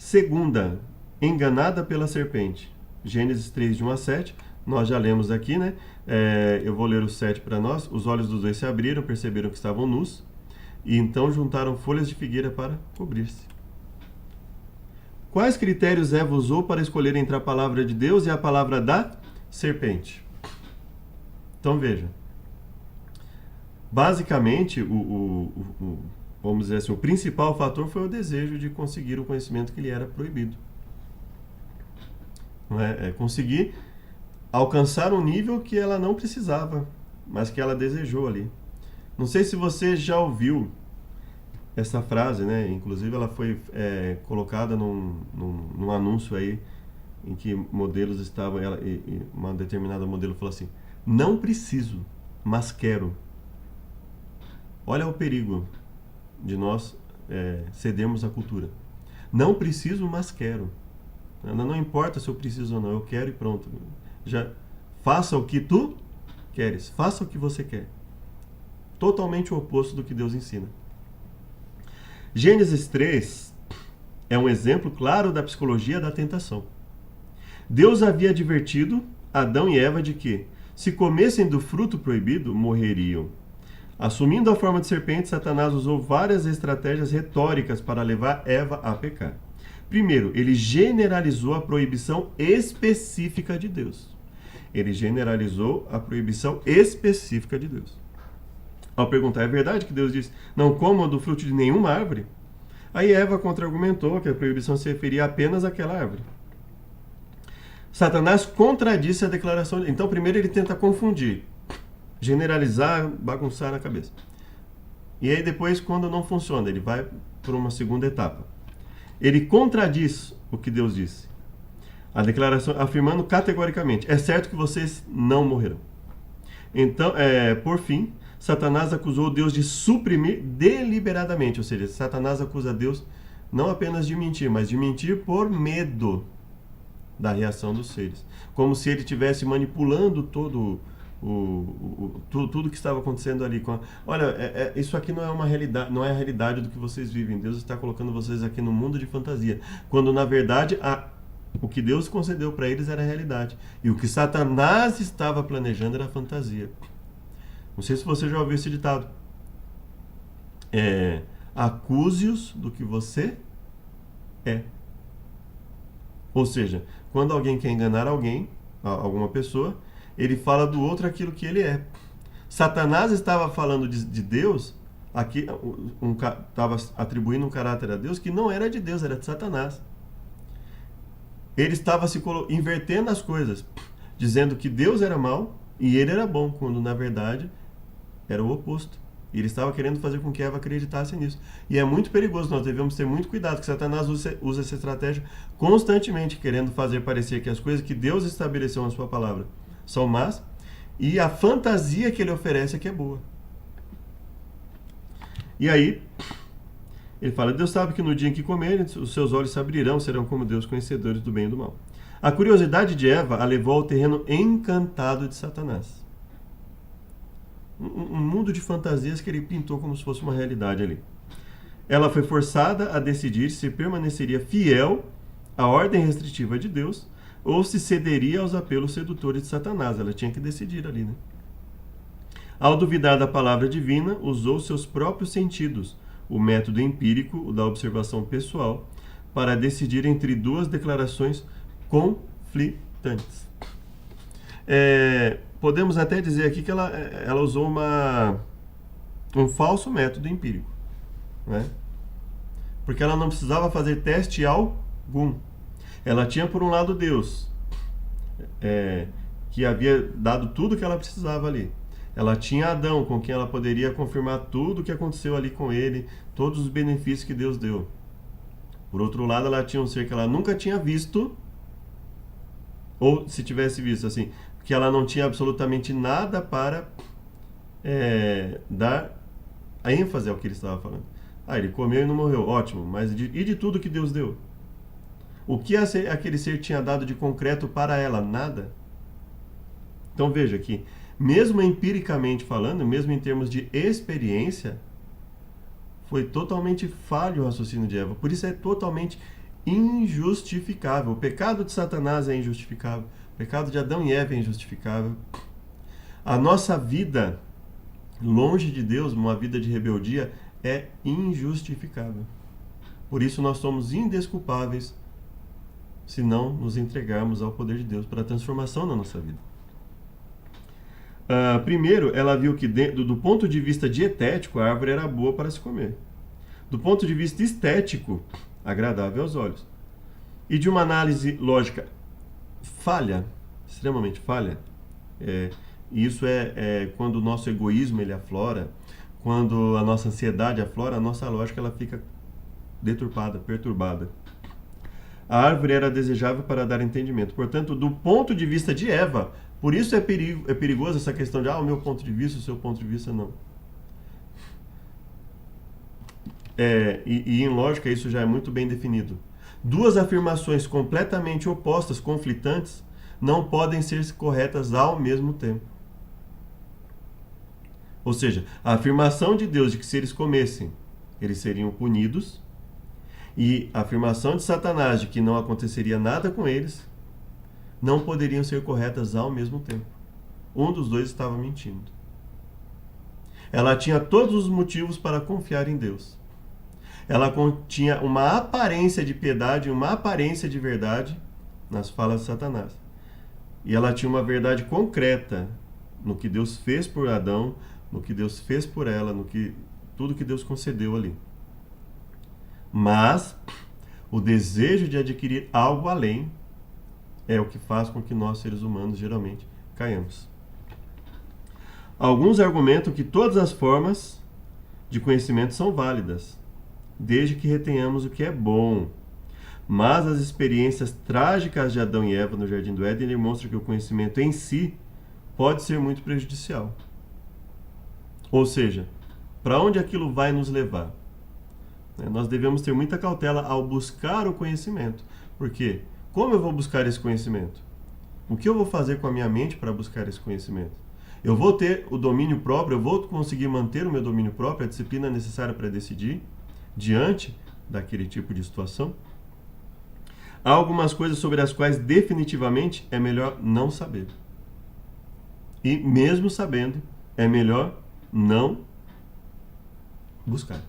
Segunda, enganada pela serpente. Gênesis 3, de 1 a 7. Nós já lemos aqui, né? Eu vou ler o 7 para nós. Os olhos dos dois se abriram, perceberam que estavam nus, e então juntaram folhas de figueira para cobrir-se. Quais critérios Eva usou para escolher entre a palavra de Deus e a palavra da serpente? Então veja. Basicamente, vamos dizer assim, o principal fator foi o desejo de conseguir o conhecimento que lhe era proibido. Não é? Conseguir alcançar um nível que ela não precisava, mas que ela desejou ali. Não sei se você já ouviu essa frase, né? Inclusive ela foi colocada num anúncio aí, em que modelos estavam, uma determinada modelo falou assim: não preciso, mas quero. Olha o perigo de nós cedermos à cultura. Não preciso, mas quero. Não importa se eu preciso ou não, eu quero e pronto. Já faça o que tu queres, faça o que você quer. Totalmente o oposto do que Deus ensina. Gênesis 3 é um exemplo claro da psicologia da tentação. Deus havia advertido Adão e Eva de que, se comessem do fruto proibido, morreriam. Assumindo a forma de serpente, Satanás usou várias estratégias retóricas para levar Eva a pecar. Primeiro, ele generalizou a proibição específica de Deus. Ele generalizou a proibição específica de Deus. Ao perguntar, é verdade que Deus disse, não comam do fruto de nenhuma árvore? Aí Eva contra-argumentou que a proibição se referia apenas àquela árvore. Satanás contradisse a declaração. Então, primeiro ele tenta confundir, generalizar, bagunçar na cabeça. E aí depois, quando não funciona, ele vai para uma segunda etapa. Ele contradiz o que Deus disse. A declaração afirmando categoricamente, é certo que vocês não morrerão. Então, por fim, Satanás acusou Deus de suprimir deliberadamente, ou seja, Satanás acusa Deus não apenas de mentir, mas de mentir por medo da reação dos seres. Como se ele estivesse manipulando tudo que estava acontecendo ali. Olha, isso aqui não é uma realidade, não é a realidade do que vocês vivem. Deus está colocando vocês aqui no mundo de fantasia, quando na verdade o que Deus concedeu para eles era a realidade. E o que Satanás estava planejando era a fantasia. Não sei se você já ouviu esse ditado. Acuse-os do que você é. Ou seja, quando alguém quer enganar alguma pessoa, ele fala do outro aquilo que ele é. Satanás estava falando de Deus, estava atribuindo um caráter a Deus que não era de Deus, era de Satanás. Ele estava invertendo as coisas, dizendo que Deus era mau e ele era bom, quando na verdade era o oposto. Ele estava querendo fazer com que Eva acreditasse nisso. E é muito perigoso, nós devemos ter muito cuidado, que Satanás usa essa estratégia constantemente, querendo fazer parecer que as coisas que Deus estabeleceu na sua palavra são más, e a fantasia que ele oferece é que é boa. E aí, ele fala, Deus sabe que no dia em que comerem, os seus olhos se abrirão, serão como Deus, conhecedores do bem e do mal. A curiosidade de Eva a levou ao terreno encantado de Satanás. Um mundo de fantasias que ele pintou como se fosse uma realidade ali. Ela foi forçada a decidir se permaneceria fiel à ordem restritiva de Deus ou se cederia aos apelos sedutores de Satanás. Ela tinha que decidir ali, né? Ao duvidar da palavra divina, usou seus próprios sentidos, o método empírico, o da observação pessoal, para decidir entre duas declarações conflitantes. Podemos até dizer aqui que ela usou um falso método empírico, né? Porque ela não precisava fazer teste algum. Ela tinha, por um lado, Deus, que havia dado tudo que ela precisava ali. Ela tinha Adão, com quem ela poderia confirmar tudo o que aconteceu ali com ele, todos os benefícios que Deus deu. Por outro lado, ela tinha um ser que ela nunca tinha visto, ou se tivesse visto, assim, que ela não tinha absolutamente nada para dar a ênfase ao que ele estava falando. Ele comeu e não morreu, ótimo, mas e de tudo que Deus deu? O que aquele ser tinha dado de concreto para ela? Nada. Então veja que, mesmo empiricamente falando, mesmo em termos de experiência, foi totalmente falho o raciocínio de Eva. Por isso é totalmente injustificável. O pecado de Satanás é injustificável. O pecado de Adão e Eva é injustificável. A nossa vida longe de Deus, uma vida de rebeldia, é injustificável. Por isso nós somos indesculpáveis se não nos entregarmos ao poder de Deus para a transformação na nossa vida. Primeiro, ela viu que do ponto de vista dietético, a árvore era boa para se comer. Do ponto de vista estético, agradável aos olhos. E de uma análise lógica falha, extremamente falha, e isso é quando o nosso egoísmo ele aflora, quando a nossa ansiedade aflora, a nossa lógica ela fica deturpada, perturbada. A árvore era desejável para dar entendimento. Portanto, do ponto de vista de Eva, por isso é perigoso essa questão de o meu ponto de vista, o seu ponto de vista não. E em lógica isso já é muito bem definido. Duas afirmações completamente opostas, conflitantes, não podem ser corretas ao mesmo tempo. Ou seja, a afirmação de Deus de que se eles comessem, eles seriam punidos, e a afirmação de Satanás de que não aconteceria nada com eles, não poderiam ser corretas ao mesmo tempo. Um dos dois estava mentindo. Ela tinha todos os motivos para confiar em Deus. Ela tinha uma aparência de piedade, uma aparência de verdade nas falas de Satanás. E ela tinha uma verdade concreta no que Deus fez por Adão, no que Deus fez por ela, tudo que Deus concedeu ali. Mas o desejo de adquirir algo além é o que faz com que nós, seres humanos, geralmente caiamos. Alguns argumentam que todas as formas de conhecimento são válidas, desde que retenhamos o que é bom. Mas as experiências trágicas de Adão e Eva no Jardim do Éden demonstram que o conhecimento em si pode ser muito prejudicial. Ou seja, para onde aquilo vai nos levar? Nós devemos ter muita cautela ao buscar o conhecimento. Por quê? Como eu vou buscar esse conhecimento? O que eu vou fazer com a minha mente para buscar esse conhecimento? Eu vou ter o domínio próprio, eu vou conseguir manter o meu domínio próprio, a disciplina necessária para decidir diante daquele tipo de situação? Há algumas coisas sobre as quais definitivamente é melhor não saber. E mesmo sabendo, é melhor não buscar.